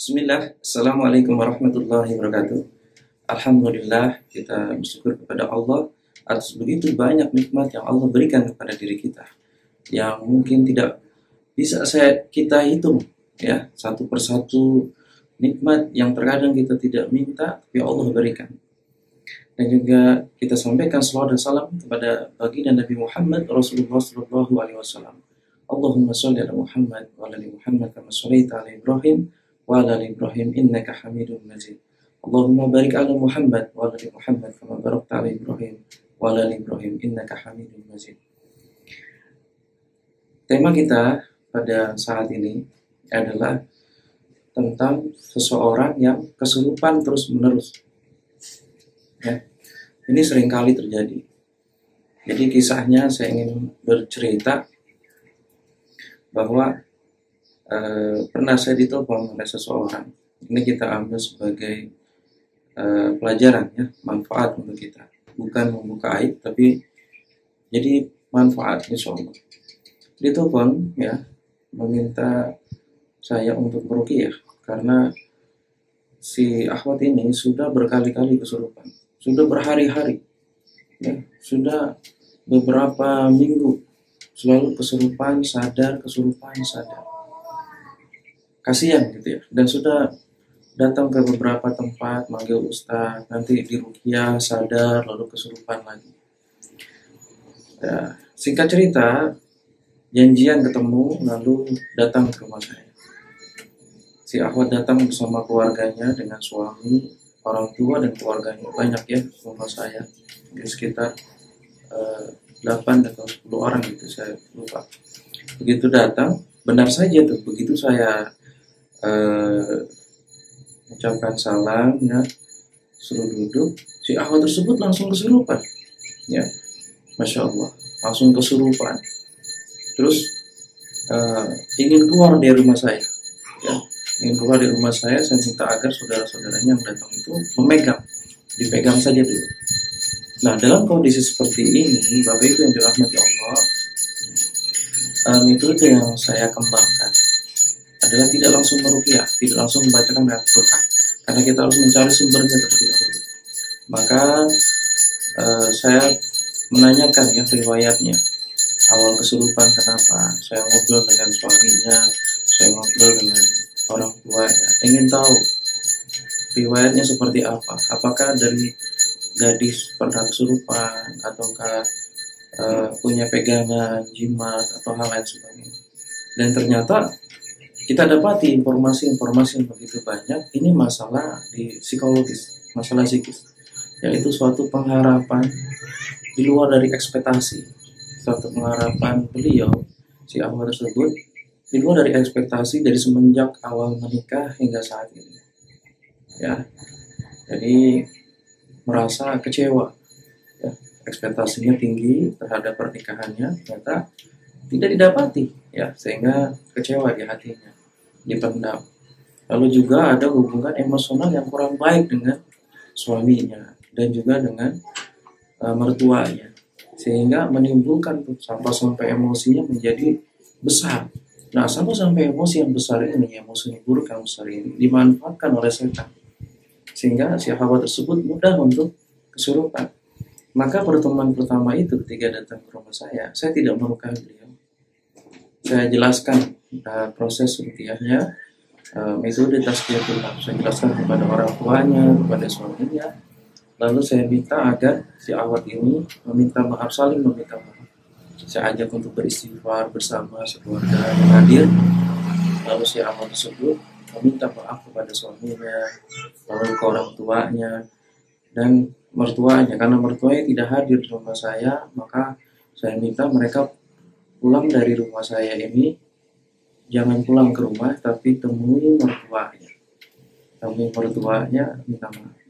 Bismillah, Assalamualaikum warahmatullahi wabarakatuh. Alhamdulillah, kita bersyukur kepada Allah atas begitu banyak nikmat yang Allah berikan kepada diri kita, yang mungkin tidak bisa kita hitung, ya, satu persatu nikmat yang terkadang kita tidak minta, tapi Allah berikan. Dan juga kita sampaikan salawat dan salam kepada baginda Nabi Muhammad Rasulullah Sallallahu Alaihi Wasallam. Allahumma sholli ala Muhammad wa ala ali Muhammad kama shallaita ala Ibrahim wa ala ali Ibrahim innaka Hamidum Majid. Allahumma barik ala Muhammad wa ala ali Muhammad kama barakta ala Ibrahim wa ala ali Ibrahim innaka Hamidum Majid. Tema kita pada saat ini adalah tentang seseorang yang kesurupan terus-menerus. Ya, ini seringkali terjadi. Jadi kisahnya saya ingin bercerita bahwa pernah saya ditelepon oleh seseorang. Ini kita ambil sebagai pelajaran, ya, manfaat untuk kita. Bukan membuka aib, tapi jadi manfaat, insya Allah. Ditelepon, ya, meminta saya untuk meruqyah karena si akhwat ini sudah berkali-kali kesurupan, sudah berhari-hari, ya, sudah beberapa minggu selalu kesurupan, sadar, kesurupan, sadar. Kasihan gitu ya. Dan sudah datang ke beberapa tempat, manggil ustaz, nanti diruqyah, sadar, lalu kesurupan lagi. Ya, singkat cerita, janjian ketemu, lalu datang ke rumah saya. Si akhwat datang bersama keluarganya dengan suami, orang tua dan keluarganya, banyak ya rumah saya, mungkin sekitar 8 atau 10 orang gitu, saya lupa. Begitu datang, benar saja tuh, begitu saya ucapkan salam, ya, suruh duduk, si akhwat tersebut langsung kesurupan, ya, masya Allah, langsung kesurupan. Terus ingin keluar dari rumah saya, ya, ingin keluar dari rumah saya minta agar saudara-saudaranya yang datang itu dipegang saja dulu. Nah, dalam kondisi seperti ini, Bapak Ibu yang dirahmati Allah, metode yang saya kembangkan adalah tidak langsung meruqyah, tidak langsung membacakan ayat Quran, karena kita harus mencari sumbernya terlebih dahulu. Maka saya menanyakan ya riwayatnya, awal kesurupan kenapa. Saya ngobrol dengan suaminya, saya ngobrol dengan orang tuanya, ingin tahu riwayatnya seperti apa. Apakah dari gadis pernah kesurupan, ataukah punya pegangan, jimat, atau hal lain sebagainya. Dan ternyata kita dapati informasi-informasi yang begitu banyak. Ini masalah di psikologis, masalah psikis, yaitu suatu pengharapan di luar dari ekspektasi, suatu pengharapan beliau, si akhwat tersebut, di luar dari ekspektasi dari semenjak awal menikah hingga saat ini, ya. Jadi merasa kecewa, ya, ekspektasinya tinggi terhadap pernikahannya, ternyata tidak didapati, ya, sehingga kecewa di hatinya, dipendam. Lalu juga ada hubungan emosional yang kurang baik dengan suaminya dan juga dengan mertuanya, sehingga menimbulkan sampai emosinya menjadi besar. Nah, sampai emosi yang besar ini, emosi yang buruk yang besar ini dimanfaatkan oleh setan, sehingga si akhwat tersebut mudah untuk kesurupan. Maka pertemuan pertama itu ketika datang ke rumah saya tidak meruqyah beliau. Saya jelaskan proses ruqyahnya, metode tazkiyatun nafs, saya jelaskan kepada orang tuanya, kepada suaminya. Lalu saya minta agar si akhwat ini meminta maaf, saling meminta maaf. Saya ajak untuk beristighfar bersama sekeluarga yang hadir. Lalu si akhwat tersebut meminta maaf kepada suaminya, lalu ke orang tuanya dan mertuanya. Karena mertuanya tidak hadir di rumah saya, maka saya minta mereka pulang dari rumah saya ini, jangan pulang ke rumah, tapi temui mertuanya. Temui mertuanya, minta maaf.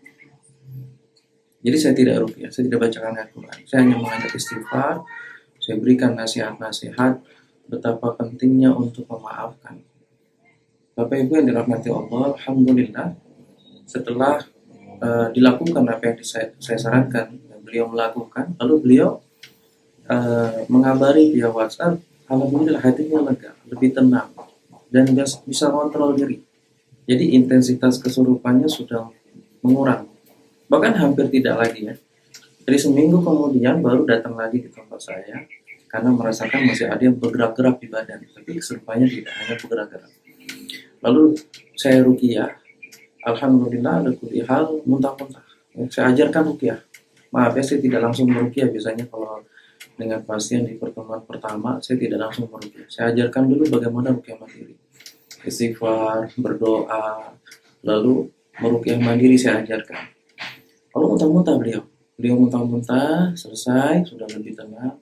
Jadi saya tidak ruqyah, saya tidak bacakan ayat Quran. Saya hanya mengajak istighfar, saya berikan nasihat-nasihat betapa pentingnya untuk memaafkan. Bapak Ibu yang dirahmati Allah, alhamdulillah, setelah dilakukan apa yang saya sarankan, beliau melakukan, lalu beliau mengabari via WhatsApp, alhamdulillah hatinya lega, lebih tenang, dan bisa kontrol diri. Jadi intensitas kesurupannya sudah mengurang, bahkan hampir tidak lagi ya. Jadi seminggu kemudian baru datang lagi ke tempat saya karena merasakan masih ada yang bergerak-gerak di badan, tapi kesurupannya tidak, hanya bergerak-gerak. Lalu saya ruqyah, alhamdulillah ada kulli hal muntah-muntah. Saya ajarkan ruqyah. Maaf ya, saya tidak langsung meruqyah. Biasanya kalau dengan pasien di pertemuan pertama, saya tidak langsung meruqyah. Saya ajarkan dulu bagaimana ruqyah mandiri. Istighfar, berdoa, lalu meruqyah mandiri saya ajarkan. Lalu muntah-muntah beliau muntah-muntah, selesai, sudah lebih tenang.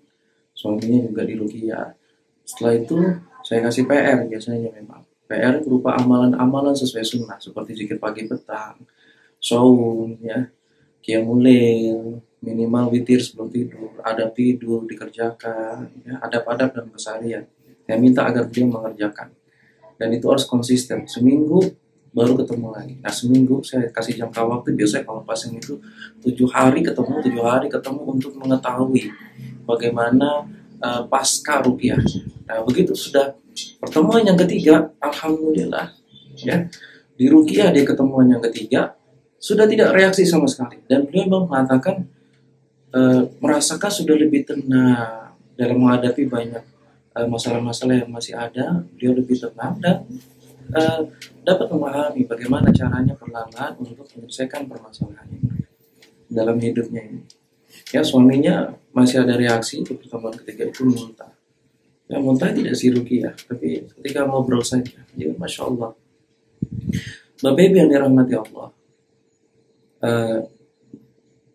Suaminya juga diruqyah. Setelah itu saya kasih PR, biasanya memang PR berupa amalan-amalan sesuai sunnah seperti zikir pagi petang, saum, ya, qiyamul lail, minimal witir sebelum tidur, adab tidur dikerjakan, ya, adab-adab dan keseharian. Saya minta agar beliau mengerjakan. Dan itu harus konsisten. Seminggu baru ketemu lagi. Nah, seminggu saya kasih jangka waktu. Biasanya kalau pasien itu 7 hari ketemu untuk mengetahui bagaimana pasca ruqyah. Nah, begitu sudah pertemuan yang ketiga, alhamdulillah, ya, di ruqyah dia ketemuan yang ketiga sudah tidak reaksi sama sekali, dan beliau mengatakan merasakan sudah lebih tenang dalam menghadapi banyak masalah-masalah yang masih ada. Beliau lebih tenang dan dapat memahami bagaimana caranya perlahan untuk menyelesaikan permasalahan dalam hidupnya ini. Ya, suaminya masih ada reaksi untuk pertemuan ketiga itu muntah. Ya, muntah tidak si ruqyah, tapi ketika ngobrol saja, ya masya Allah. Bapak Ibu yang dirahmati Allah,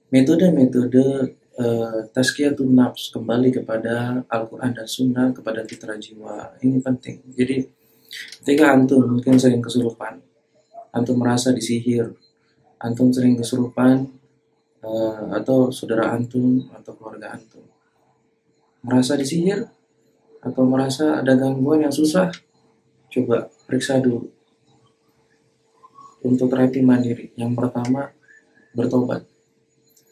metode-metode tazkiyatun nafs, kembali kepada Al-Quran dan Sunnah, kepada fitrah jiwa, ini penting. Jadi ketika antum mungkin sering kesurupan, antum merasa disihir, antum sering kesurupan, atau saudara antum atau keluarga antum merasa disihir atau merasa ada gangguan yang susah, coba periksa dulu untuk terapi mandiri. Yang pertama, bertobat,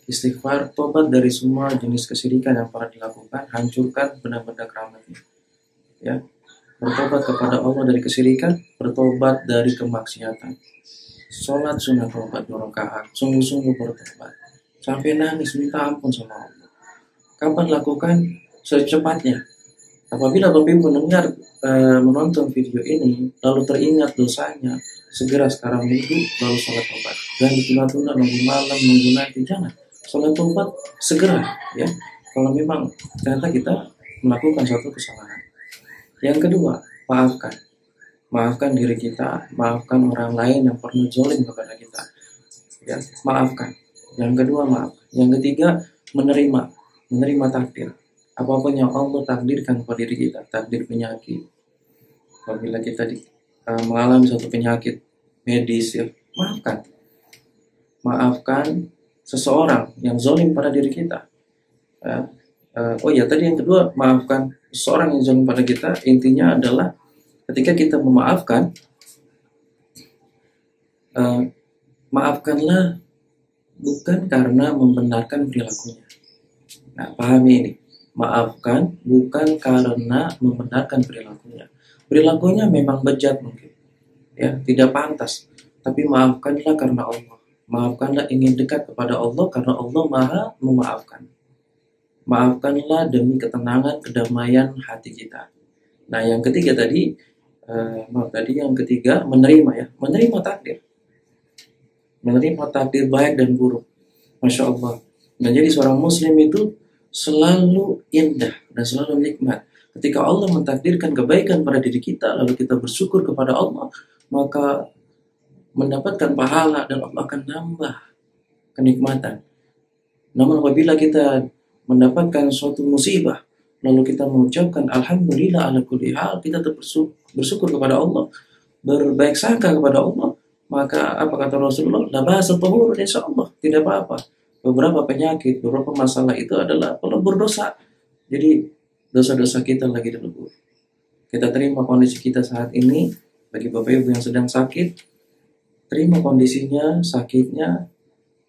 istighfar, tobat dari semua jenis kesyirikan yang pernah dilakukan, hancurkan benda-benda keramatnya, ya. Bertobat kepada Allah dari kesyirikan, bertobat dari kemaksiatan, sholat sunnah tobat 2 rakaat, sungguh-sungguh bertobat sampai nangis minta ampun sama Allah. Kapan lakukan? Secepatnya. Apabila Bapak Ibu mendengar menonton video ini lalu teringat dosanya, segera sekarang itu lalu sholat tobat. Jangan ditunda-tunda, nunggu malam, nunggu nanti, jangan. Sholat tobat segera, ya. Kalau memang ternyata kita melakukan suatu kesalahan. Yang kedua, maafkan diri kita, maafkan orang lain yang pernah zalim kepada kita, ya, maafkan. Yang kedua, maaf. Yang ketiga, menerima takdir. Apapun yang Allah takdirkan kepada diri kita, takdir penyakit. Apabila kita mengalami suatu penyakit medis, ya, maafkan seseorang yang zalim pada diri kita. Tadi yang kedua, maafkan seseorang yang zalim pada kita. Intinya adalah ketika kita memaafkan, maafkanlah bukan karena membenarkan perilakunya. Nah, pahami ini. Maafkan bukan karena membenarkan perilakunya. Perilakunya memang bejat mungkin, ya, tidak pantas. Tapi maafkanlah karena Allah. Maafkanlah ingin dekat kepada Allah karena Allah Maha memaafkan. Maafkanlah demi ketenangan, kedamaian hati kita. Nah, yang ketiga tadi, menerima takdir. Menerima takdir baik dan buruk. Masya Allah. Menjadi seorang muslim itu selalu indah dan selalu nikmat. Ketika Allah mentakdirkan kebaikan pada diri kita, lalu kita bersyukur kepada Allah, maka mendapatkan pahala dan Allah akan nambah kenikmatan. Namun apabila kita mendapatkan suatu musibah, lalu kita mengucapkan alhamdulillah ala kulli hal, kita bersyukur kepada Allah, berbaik sangka kepada Allah, maka apa kata Rasulullah? La ba'sa tahur, insyaallah, tidak apa-apa. Beberapa penyakit, beberapa masalah itu adalah pelebur dosa. Jadi dosa-dosa kita lagi dilebur. Kita terima kondisi kita saat ini. Bagi Bapak Ibu yang sedang sakit, terima kondisinya, sakitnya,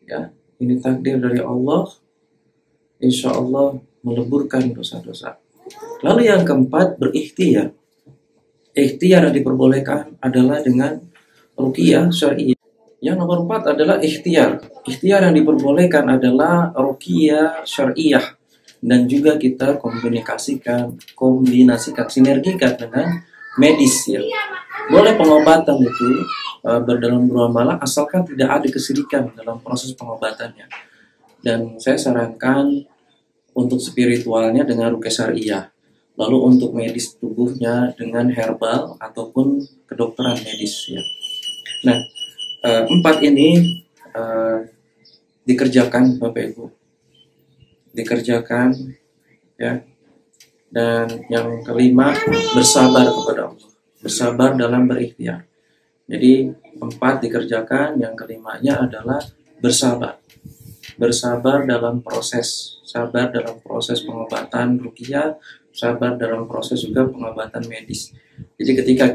ya. Ini takdir dari Allah. Insya Allah meleburkan dosa-dosa. Lalu yang keempat, berikhtiar. Ikhtiar yang diperbolehkan adalah dengan ruqyah syariah. Yang nomor 4 adalah ikhtiar. Ikhtiar yang diperbolehkan adalah ruqyah syariah, dan juga kita kombinasikan, sinergikan dengan medis ya. Boleh pengobatan itu berdalam bermuamalah asalkan tidak ada kesirikan dalam proses pengobatannya. Dan saya sarankan untuk spiritualnya dengan ruqyah syariah. Lalu untuk medis tubuhnya dengan herbal ataupun kedokteran medis ya. Nah, 4 ini dikerjakan Bapak Ibu, dikerjakan ya. Dan yang kelima, bersabar kepada Allah, bersabar dalam berikhtiar. Jadi 4 dikerjakan, yang kelimanya adalah bersabar. Bersabar dalam proses, sabar dalam proses pengobatan ruqyah, sabar dalam proses juga pengobatan medis. Jadi ketika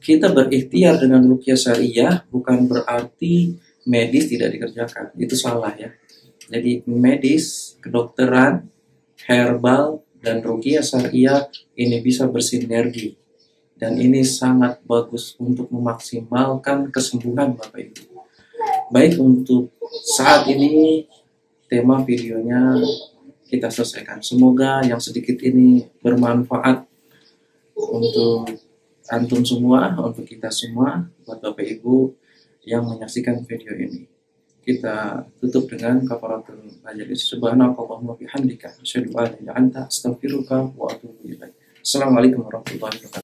kita berikhtiar dengan ruqyah syariah, bukan berarti medis tidak dikerjakan. Itu salah ya. Jadi medis, kedokteran, herbal, dan ruqyah syariah ini bisa bersinergi. Dan ini sangat bagus untuk memaksimalkan kesembuhan Bapak Ibu. Baik, untuk saat ini tema videonya kita selesaikan. Semoga yang sedikit ini bermanfaat untuk antum semua, untuk kita semua, buat Bapak Ibu yang menyaksikan video ini. Kita tutup dengan kafaratul majelis. Subhanakallahumma bihamdika asyhadu an la ilaha illa anta astaghfiruka wa atubu ilaik. Assalamualaikum warahmatullahi wabarakatuh.